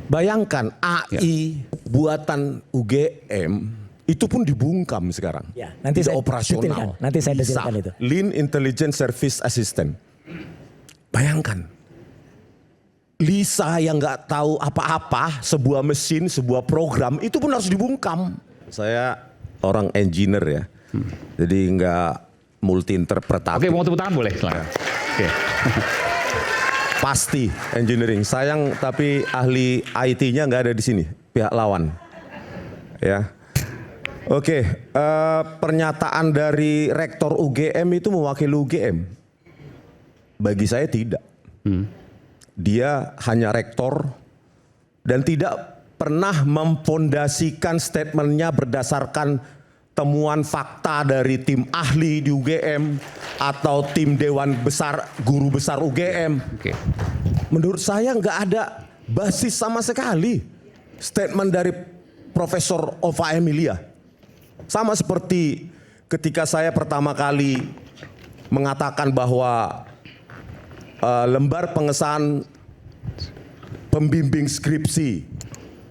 Bayangkan AI buatan UGM itu pun dibungkam sekarang. Ya, nanti tidak saya operasional. detailkan. Nanti saya Bisa. detailkan itu. Lean Intelligent Service Assistant. Bayangkan. Lisa yang nggak tahu apa-apa, sebuah mesin, sebuah program itu pun harus dibungkam. Saya orang engineer ya, jadi nggak multi interpretatif. Oke, mau tepuk tangan boleh? Silakan. Oke. Pasti engineering. Sayang tapi ahli IT-nya nggak ada di sini, pihak lawan. Ya. Oke, pernyataan dari rektor UGM itu mewakili UGM. Bagi saya tidak. Dia hanya rektor dan tidak pernah memfondasikan statementnya berdasarkan temuan fakta dari tim ahli di UGM atau tim dewan besar guru besar UGM. Oke. Menurut saya nggak ada basis sama sekali statement dari Profesor Ova Emilia. Sama seperti ketika saya pertama kali mengatakan bahwa lembar pengesahan pembimbing skripsi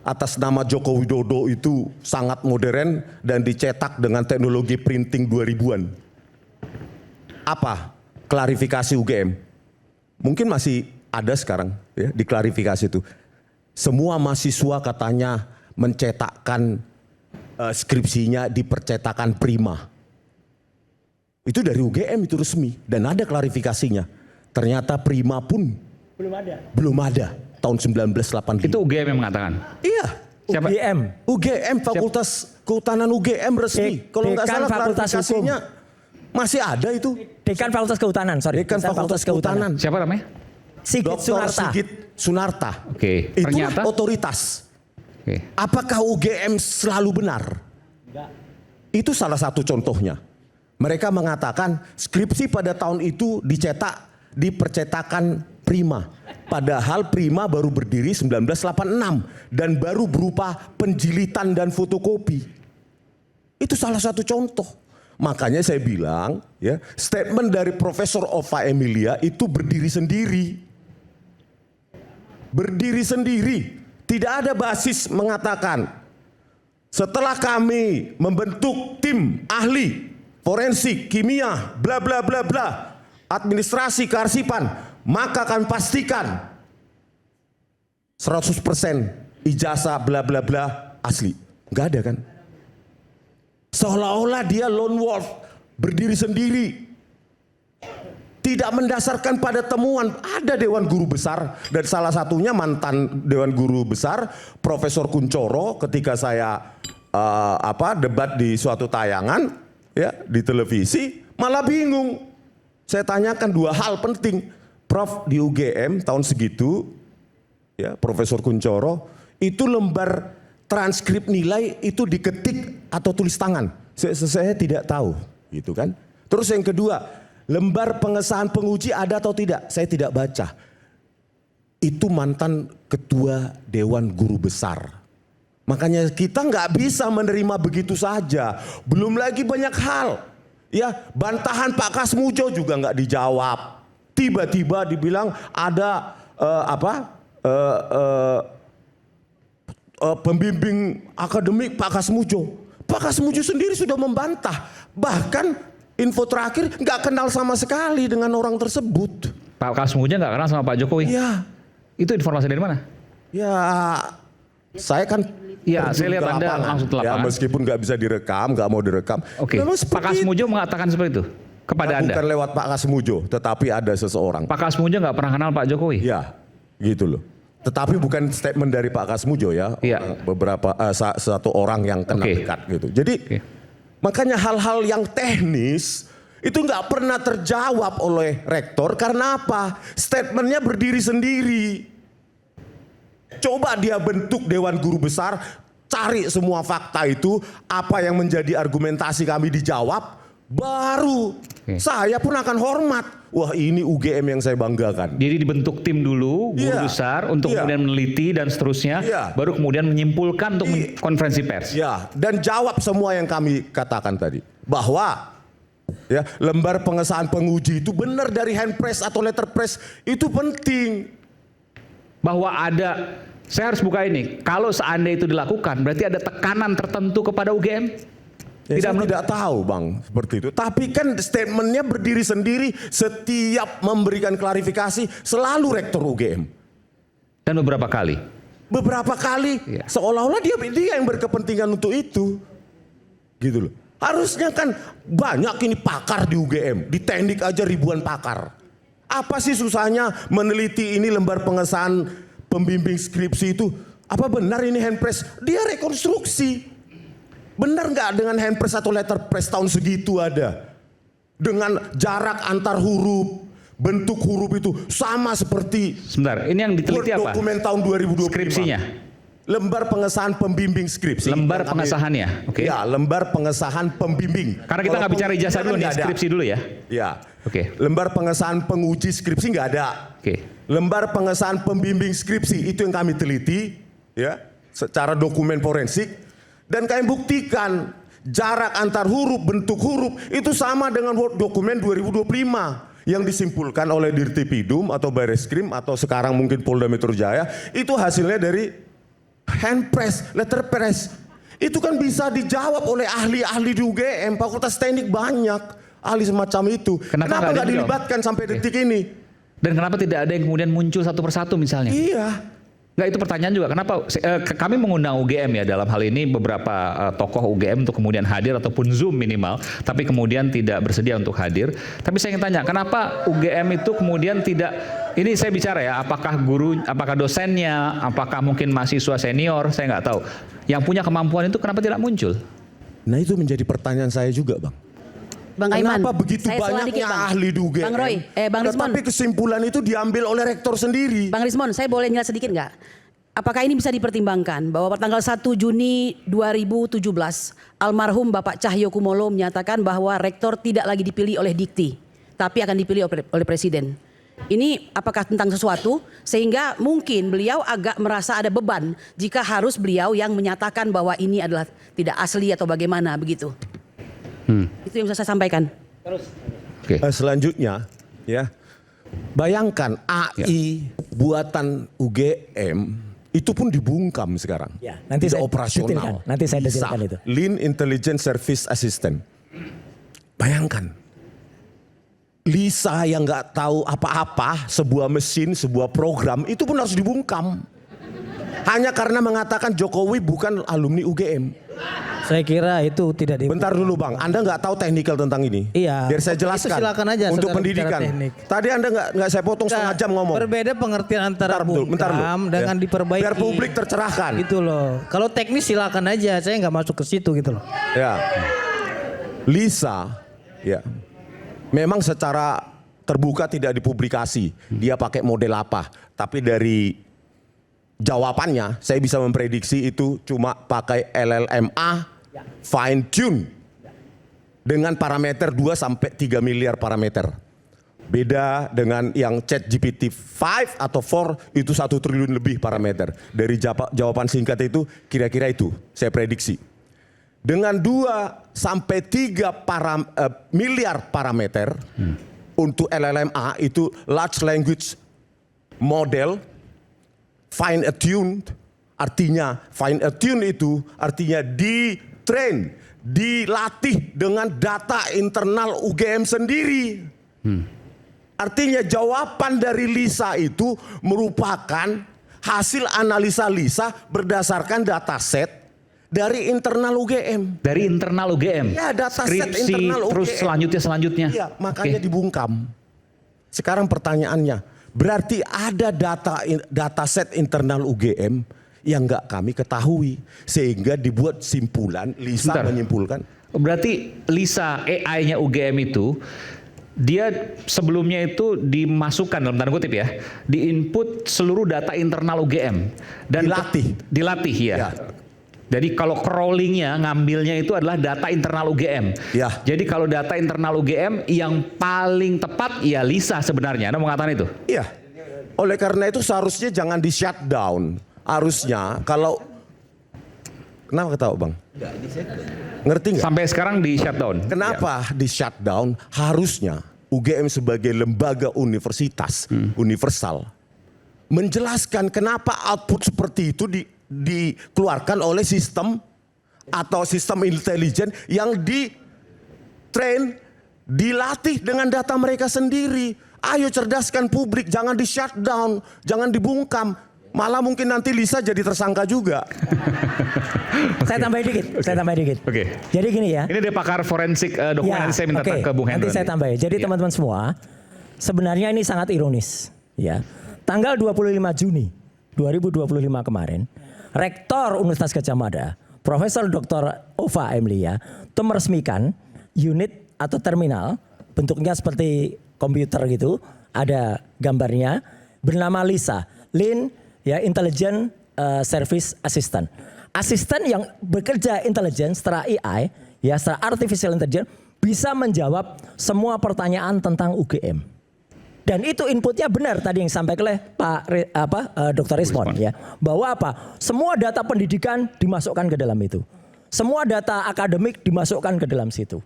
atas nama Joko Widodo itu sangat modern dan dicetak dengan teknologi printing 2000-an. Apa klarifikasi UGM? Mungkin masih ada sekarang ya di klarifikasi itu. Semua mahasiswa katanya mencetakkan skripsinya di percetakan Prima. Itu dari UGM itu resmi dan ada klarifikasinya. Ternyata Prima pun belum ada tahun 1985. Itu UGM yang mengatakan? Iya. Siapa? UGM Fakultas Kehutanan UGM resmi. Kalau nggak salah Fakultas klarifikasinya masih ada itu. Dekan Fakultas Kehutanan, sorry. Dekan Fakultas Kehutanan. Siapa namanya? Sigit Dr. Sunarta. Sigit Sunarta. Oke. Itu Ternyata? otoritas. Oke. Apakah UGM selalu benar? Enggak. Itu salah satu contohnya. Mereka mengatakan skripsi pada tahun itu dicetak di percetakan Prima. Padahal Prima baru berdiri 1986 dan baru berupa penjilitan dan fotokopi. Itu salah satu contoh. Makanya saya bilang ya, statement dari Profesor Ova Emilia itu berdiri sendiri. Berdiri sendiri. Tidak ada basis mengatakan setelah kami membentuk tim ahli forensik, kimia, bla bla bla bla, administrasi, kearsipan, maka kami pastikan 100% ijazah bla bla bla asli. Enggak ada kan? Seolah-olah dia lone wolf, berdiri sendiri. Tidak mendasarkan pada temuan. Ada Dewan Guru Besar dan salah satunya mantan Dewan Guru Besar Profesor Kuncoro ketika saya debat di suatu tayangan ya di televisi malah bingung. Saya tanyakan dua hal penting. Prof di UGM tahun segitu ya Profesor Kuncoro itu lembar transkrip nilai itu diketik atau tulis tangan. Saya tidak tahu gitu kan. Terus yang kedua, lembar pengesahan penguji ada atau tidak? Saya tidak baca. Itu mantan ketua Dewan Guru Besar. Makanya kita nggak bisa menerima begitu saja. Belum lagi banyak hal. Ya, bantahan Pak Kasmujo juga nggak dijawab. Tiba-tiba dibilang ada pembimbing akademik Pak Kasmujo. Pak Kasmujo sendiri sudah membantah. Bahkan info terakhir nggak kenal sama sekali dengan orang tersebut. Pak Kasmujo nggak kenal sama Pak Jokowi? Iya. Itu informasi dari mana? Ya, saya kan. Ya, saya lihat Anda langsung ke Ya, lapangan. meskipun nggak bisa direkam, nggak mau direkam. Oke. Memang Pak seperti Kasmujo mengatakan seperti itu kepada Anda. bukan lewat Pak Kasmujo, tetapi ada seseorang. Pak Kasmujo nggak pernah kenal Pak Jokowi? Ya, gitu loh. Tetapi bukan statement dari Pak Kasmujo ya. Iya. Beberapa satu orang yang kenal Oke. dekat gitu. Jadi makanya hal-hal yang teknis itu nggak pernah terjawab oleh rektor karena apa? Statementnya berdiri sendiri. Coba dia bentuk Dewan Guru Besar, cari semua fakta itu, apa yang menjadi argumentasi kami dijawab, baru saya pun akan hormat. Wah, ini UGM yang saya banggakan. Jadi dibentuk tim dulu, guru Iya. besar untuk Iya. kemudian meneliti dan seterusnya, Iya. baru kemudian menyimpulkan untuk konferensi pers. Ya, dan jawab semua yang kami katakan tadi. Bahwa ya, lembar pengesahan penguji itu benar dari hand press atau letter press itu penting. Bahwa ada Saya harus buka ini. Kalau seandainya itu dilakukan, berarti ada tekanan tertentu kepada UGM? Ya, saya tidak tahu Bang seperti itu. Tapi kan statementnya berdiri sendiri, setiap memberikan klarifikasi selalu rektor UGM. Dan beberapa kali. Beberapa kali Iya. seolah-olah dia yang berkepentingan untuk itu. Gitu loh. Harusnya kan banyak ini pakar di UGM. Di teknik aja ribuan pakar. Apa sih susahnya meneliti ini lembar pengesahan pembimbing skripsi itu? Apa benar ini handpress? Dia rekonstruksi. Benar nggak dengan handpress atau letterpress tahun segitu ada? Dengan jarak antar huruf, bentuk huruf itu sama seperti Sebentar, ini yang diteliti Word apa? dokumen tahun 2025. Skripsinya? Lembar pengesahan pembimbing skripsi. Lembar pengesahannya, oke. Ya, lembar pengesahan pembimbing. Karena kita nggak bicara ijazah dulu nih, skripsi dulu ya. Ya. Oke. Lembar pengesahan penguji skripsi nggak ada. Oke. Lembar pengesahan pembimbing skripsi itu yang kami teliti, ya, secara dokumen forensik, dan kami buktikan jarak antar huruf, bentuk huruf itu sama dengan Word dokumen 2025 yang disimpulkan oleh Dirtipidum atau Bareskrim atau sekarang mungkin Polda Metro Jaya, itu hasilnya dari handpress, letterpress. Itu kan bisa dijawab oleh ahli-ahli di UGM, Fakultas Teknik banyak ahli semacam itu. Kenapa nggak dilibatkan sampai detik ini? Dan kenapa tidak ada yang kemudian muncul satu persatu misalnya? Iya. Nggak, itu pertanyaan juga. Kenapa kami mengundang UGM ya dalam hal ini beberapa tokoh UGM untuk kemudian hadir ataupun Zoom minimal, tapi kemudian tidak bersedia untuk hadir. Tapi saya ingin tanya, kenapa UGM itu kemudian tidak, ini saya bicara ya, apakah guru, apakah dosennya, apakah mungkin mahasiswa senior, saya nggak tahu. Yang punya kemampuan itu kenapa tidak muncul? Nah itu menjadi pertanyaan saya juga Bang. Bang Aiman, kenapa begitu saya salah banyaknya dikit, Bang. ahli di UGM? Bang Roy, Bang Rismon. Tetapi kesimpulan itu diambil oleh rektor sendiri. Bang Rismon, saya boleh nyelat sedikit nggak? Apakah ini bisa dipertimbangkan bahwa pada tanggal 1 Juni 2017 almarhum Bapak Cahyo Kumolo menyatakan bahwa rektor tidak lagi dipilih oleh Dikti, tapi akan dipilih oleh Presiden. Ini apakah tentang sesuatu sehingga mungkin beliau agak merasa ada beban jika harus beliau yang menyatakan bahwa ini adalah tidak asli atau bagaimana begitu? Itu yang bisa saya sampaikan. Oke. Selanjutnya, ya, bayangkan AI buatan UGM itu pun dibungkam sekarang. Ya, nanti tidak saya operasional. detailkan. Nanti saya LISA, detailkan itu. Lean Intelligence Service Assistant. Bayangkan, Lisa yang nggak tahu apa-apa, sebuah mesin, sebuah program itu pun harus dibungkam. Hanya karena mengatakan Jokowi bukan alumni UGM. Saya kira itu tidak di. Bentar dulu Bang, Anda nggak tahu teknikal tentang ini? Iya. Biar saya Itu jelaskan. silakan aja, untuk saudara, pendidikan. bicara teknik. Tadi Anda nggak saya potong setengah jam ngomong. Berbeda pengertian antara Bentar dulu. bungkam dengan Ya. diperbaiki. Biar publik tercerahkan. Gitu loh. Kalau teknis silakan aja, saya nggak masuk ke situ gitu loh. Ya. Lisa, ya, memang secara terbuka tidak dipublikasi. Dia pakai model apa? Tapi dari jawabannya, saya bisa memprediksi itu cuma pakai LLMA fine tune dengan parameter 2 sampai 3 miliar parameter. Beda dengan yang ChatGPT 5 atau 4 itu 1 triliun lebih parameter. Dari jawaban singkat itu kira-kira itu saya prediksi. Dengan 2 sampai 3 miliar parameter untuk LLMA itu large language model fine attuned, artinya fine attune itu artinya di-train, dilatih dengan data internal UGM sendiri. Artinya jawaban dari Lisa itu merupakan hasil analisa Lisa berdasarkan dataset dari internal UGM. Dari internal UGM. Ya, dataset Skripsi, internal terus UGM. selanjutnya. Iya, makanya dibungkam. Sekarang pertanyaannya, berarti ada dataset internal UGM yang nggak kami ketahui sehingga dibuat simpulan. Lisa Bentar. menyimpulkan. Berarti Lisa AI-nya UGM itu dia sebelumnya itu dimasukkan dalam tanda kutip ya, diinput seluruh data internal UGM dan dilatih ya. Ya. Jadi kalau crawlingnya ngambilnya itu adalah data internal UGM. Ya. Jadi kalau data internal UGM yang paling tepat ya Lisa sebenarnya. Anda mau mengatakan itu? Iya. Oleh karena itu seharusnya jangan di shutdown. Harusnya kalau kenapa ketawa Bang? Ngerti nggak? Sampai sekarang di shutdown. Kenapa di shutdown? Harusnya UGM sebagai lembaga universitas universal menjelaskan kenapa output seperti itu dikeluarkan oleh sistem atau sistem intelijen yang di-train, dilatih dengan data mereka sendiri. Ayo cerdaskan publik, jangan di shutdown, jangan dibungkam. Malah mungkin nanti Lisa jadi tersangka juga. Saya tambahin dikit. Oke. Jadi gini ya. Ini dia pakar forensik dokumen, nanti saya minta ke Bung Hendro. Nanti saya tambahin. Jadi teman-teman semua, sebenarnya ini sangat ironis. Ya, tanggal 25 Juni 2025 kemarin, Rektor Universitas Gadjah Mada, Profesor Dr. Ova Emlia, itu meresmikan unit atau terminal, bentuknya seperti komputer gitu, ada gambarnya, bernama LISA, Lean ya Intelligent Service Assistant. Asisten yang bekerja intelijen secara AI, ya secara artificial intelligence, bisa menjawab semua pertanyaan tentang UGM. Dan itu inputnya benar tadi yang disampaikan oleh Dr. Rismon ya, bahwa semua data pendidikan dimasukkan ke dalam itu. Semua data akademik dimasukkan ke dalam situ.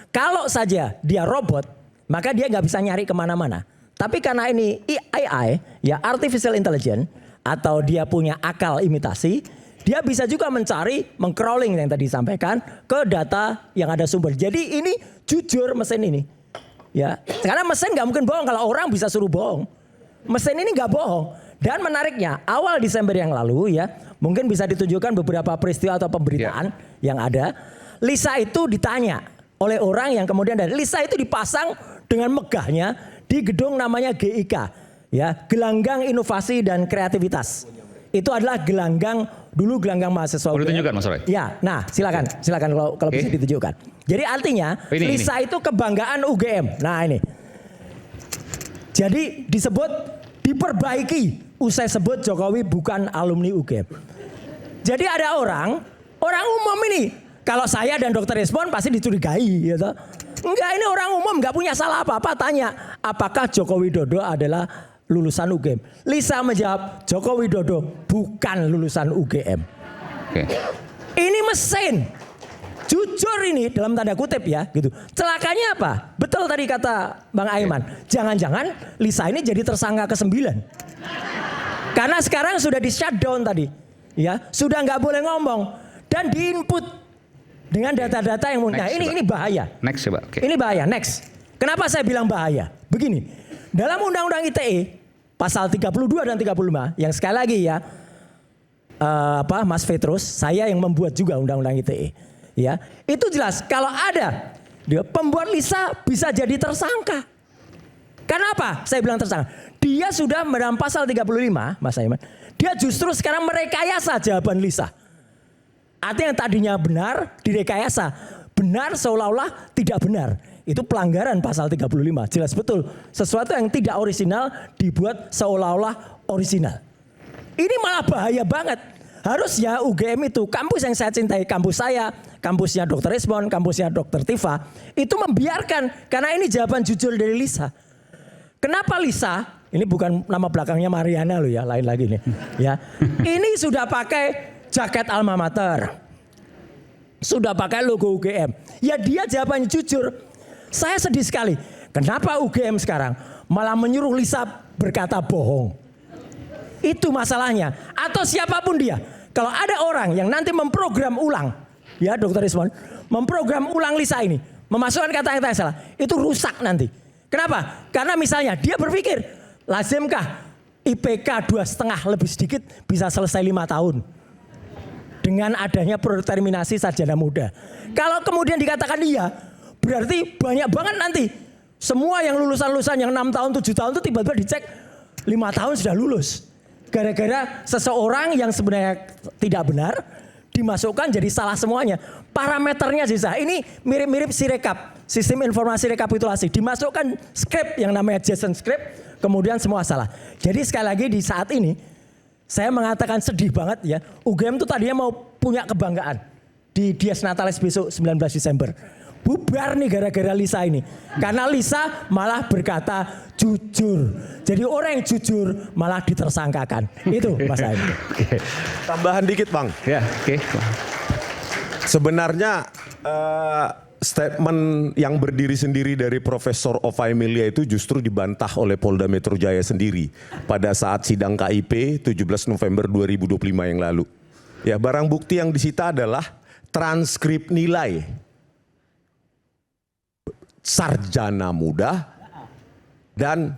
Kalau saja dia robot, maka dia nggak bisa nyari kemana-mana. Tapi karena ini AI, ya artificial intelligence, atau dia punya akal imitasi, dia bisa juga mencari, meng-crawling yang tadi disampaikan ke data yang ada sumber. Jadi ini jujur mesin ini. Ya, karena mesin nggak mungkin bohong, kalau orang bisa suruh bohong. Mesin ini nggak bohong. Dan menariknya, awal Desember yang lalu ya, mungkin bisa ditunjukkan beberapa peristiwa atau pemberitaan yang ada. Lisa itu ditanya oleh orang yang kemudian dari Lisa itu dipasang dengan megahnya di gedung namanya GIK, ya, Gelanggang Inovasi dan Kreativitas. Itu adalah gelanggang mahasiswa. Boleh ditunjukkan Mas Roy? Ya, nah silakan kalau bisa ditunjukkan. Jadi artinya Lisa itu kebanggaan UGM. Nah ini. Jadi disebut diperbaiki usai sebut Jokowi bukan alumni UGM. Jadi ada orang umum ini. Kalau saya dan Dr. Rismon pasti dicurigai gitu. Enggak, ini orang umum nggak punya salah apa-apa. Tanya, apakah Joko Widodo adalah lulusan UGM? Lisa menjawab, Joko Widodo bukan lulusan UGM. Oke. Ini mesin. Jujur ini dalam tanda kutip ya gitu. Celakanya apa? Betul tadi kata Bang Aiman. Jangan-jangan Lisa ini jadi tersangka ke-9. Karena sekarang sudah di shutdown tadi. Ya, sudah nggak boleh ngomong dan diinput dengan data-data yang nah ini bahaya. Next coba. Okay. Ini bahaya. Next. Kenapa saya bilang bahaya? Begini. Dalam Undang-Undang ITE pasal 32 dan 35 yang sekali lagi ya Mas Petrus, saya yang membuat juga Undang-Undang ITE. Ya, itu jelas kalau ada pembuat Lisa bisa jadi tersangka. Kenapa saya bilang tersangka? Dia sudah dalam pasal 35, Mas Aiman. Dia justru sekarang merekayasa jawaban Lisa. Artinya yang tadinya benar direkayasa. Benar seolah-olah tidak benar. Itu pelanggaran pasal 35. Jelas betul. Sesuatu yang tidak orisinal dibuat seolah-olah orisinal. Ini malah bahaya banget. Harusnya UGM itu kampus yang saya cintai, kampus saya, kampusnya Dr. Rismon, kampusnya Dr. Tifa, itu membiarkan karena ini jawaban jujur dari Lisa. Kenapa Lisa? Ini bukan nama belakangnya Mariana loh ya, lain lagi nih. Ya, ini sudah pakai jaket alma mater, sudah pakai logo UGM. Ya dia jawabannya jujur. Saya sedih sekali. Kenapa UGM sekarang malah menyuruh Lisa berkata bohong? Itu masalahnya. Atau siapapun dia. Kalau ada orang yang nanti memprogram ulang, ya Dr. Rismon, memprogram ulang Lisa ini, memasukkan kata-kata yang salah, itu rusak nanti. Kenapa? Karena misalnya dia berpikir, lazimkah IPK 2,5 lebih sedikit bisa selesai 5 tahun? Dengan adanya predeterminasi sarjana muda. Kalau kemudian dikatakan iya, berarti banyak banget nanti. Semua yang lulusan-lulusan yang 6 tahun, 7 tahun itu tiba-tiba dicek 5 tahun sudah lulus. Gara-gara seseorang yang sebenarnya tidak benar dimasukkan jadi salah semuanya. Parameternya sisa. Ini mirip-mirip Sirekap, sistem informasi rekapitulasi. Dimasukkan script yang namanya JSON script, kemudian semua salah. Jadi sekali lagi di saat ini saya mengatakan sedih banget ya. UGM itu tadinya mau punya kebanggaan di Dies Natalis besok 19 Desember. Bubar nih gara-gara Lisa ini. Karena Lisa malah berkata jujur. Jadi orang yang jujur malah ditersangkakan. Itu Mas Aiman. Tambahan dikit Bang. Ya, oke. Sebenarnya statement yang berdiri sendiri dari Profesor Ova Emilia itu justru dibantah oleh Polda Metro Jaya sendiri pada saat sidang KIP 17 November 2025 yang lalu. Ya, barang bukti yang disita adalah transkrip nilai sarjana muda dan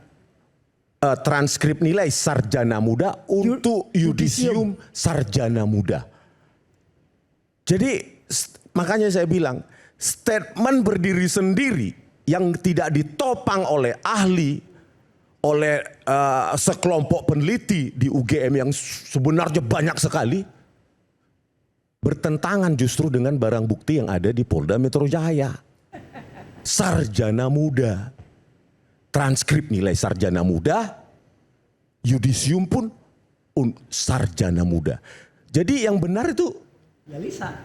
transkrip nilai sarjana muda untuk yudisium sarjana muda. Jadi makanya saya bilang statement berdiri sendiri yang tidak ditopang oleh ahli, oleh sekelompok peneliti di UGM yang sebenarnya banyak sekali, bertentangan justru dengan barang bukti yang ada di Polda Metro Jaya. Sarjana muda, transkrip nilai sarjana muda, yudisium pun sarjana muda. Jadi yang benar itu Ya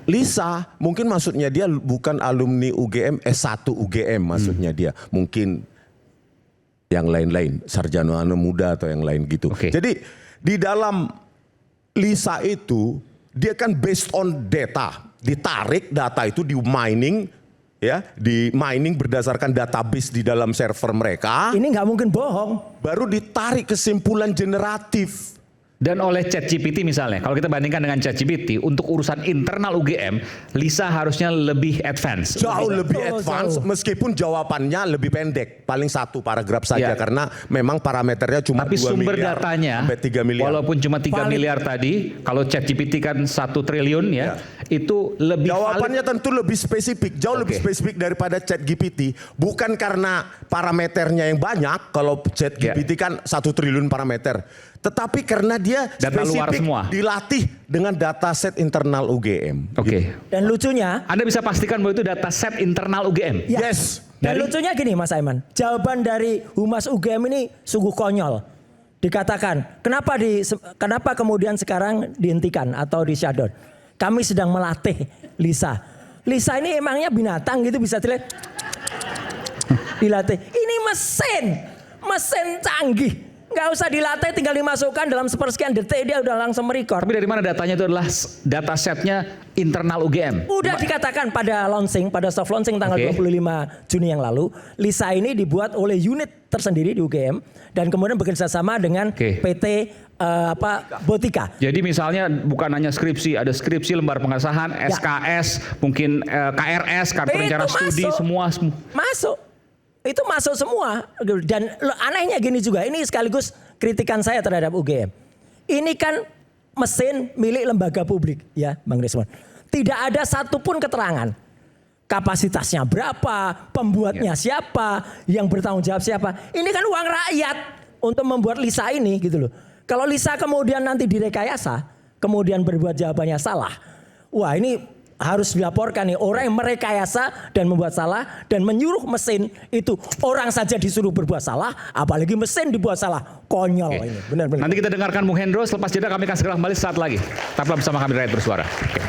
Lisa, mungkin maksudnya dia bukan alumni UGM, S1 UGM maksudnya dia. Mungkin yang lain-lain, sarjana muda atau yang lain gitu. Oke. Jadi di dalam Lisa itu, dia kan based on data. Ditarik data itu di mining, ya, di mining berdasarkan database di dalam server mereka. Ini nggak mungkin bohong. Baru ditarik kesimpulan generatif. Dan oleh ChatGPT misalnya, kalau kita bandingkan dengan ChatGPT, untuk urusan internal UGM, Lisa harusnya lebih advance. Jauh lebih Jauh. advance meskipun jawabannya lebih pendek. Paling 1 paragraf saja Ya. karena memang parameternya cuma Tapi 2 sumber miliar datanya, sampai 3 miliar. walaupun cuma 3 Valid. miliar tadi, kalau ChatGPT kan 1 triliun ya, itu lebih Jawabannya valid. tentu lebih spesifik, jauh lebih Oke. spesifik daripada ChatGPT. Bukan karena parameternya yang banyak, kalau ChatGPT kan 1 triliun parameter. Tetapi karena dia Data luar spesifik semua. dilatih dengan dataset internal UGM. Oke. Dan lucunya, Anda bisa pastikan bahwa itu data set internal UGM. ya, Yes. dan Dari- lucunya gini Mas Aiman, jawaban dari Humas UGM ini sungguh konyol. Dikatakan, kenapa kemudian sekarang dihentikan atau di shutdown? Kami sedang melatih Lisa. Lisa ini emangnya binatang gitu bisa dilihat. Dilatih. Ini mesin canggih. Nggak usah dilatih, tinggal dimasukkan dalam sepersekian detik dia udah langsung merecord. Tapi dari mana datanya itu adalah data setnya internal UGM? Udah dikatakan pada soft launching tanggal Oke. 25 Juni yang lalu, Lisa ini dibuat oleh unit tersendiri di UGM dan kemudian bekerja sama dengan Oke. PT Botika. Jadi misalnya bukan hanya skripsi, ada skripsi, lembar pengesahan, SKS, mungkin KRS, kartu rencana Itu studi, masuk. semua. Masuk. Itu masuk semua. Dan anehnya gini juga, ini sekaligus kritikan saya terhadap UGM. Ini kan mesin milik lembaga publik, ya Bang Rismon. Tidak ada satupun keterangan. Kapasitasnya berapa, pembuatnya siapa, yang bertanggung jawab siapa. Ini kan uang rakyat untuk membuat Lisa ini gitu loh. Kalau Lisa kemudian nanti direkayasa, kemudian berbuat jawabannya salah. Wah ini harus dilaporkan nih orang yang merekayasa dan membuat salah dan menyuruh mesin itu, orang saja disuruh berbuat salah, apalagi mesin dibuat salah. Konyol Oke. ini, benar-benar. Nanti kita dengarkan Bung Hendro, selepas jeda kami akan segera kembali saat lagi. Tetaplah bersama kami di Rakyat Bersuara. Oke.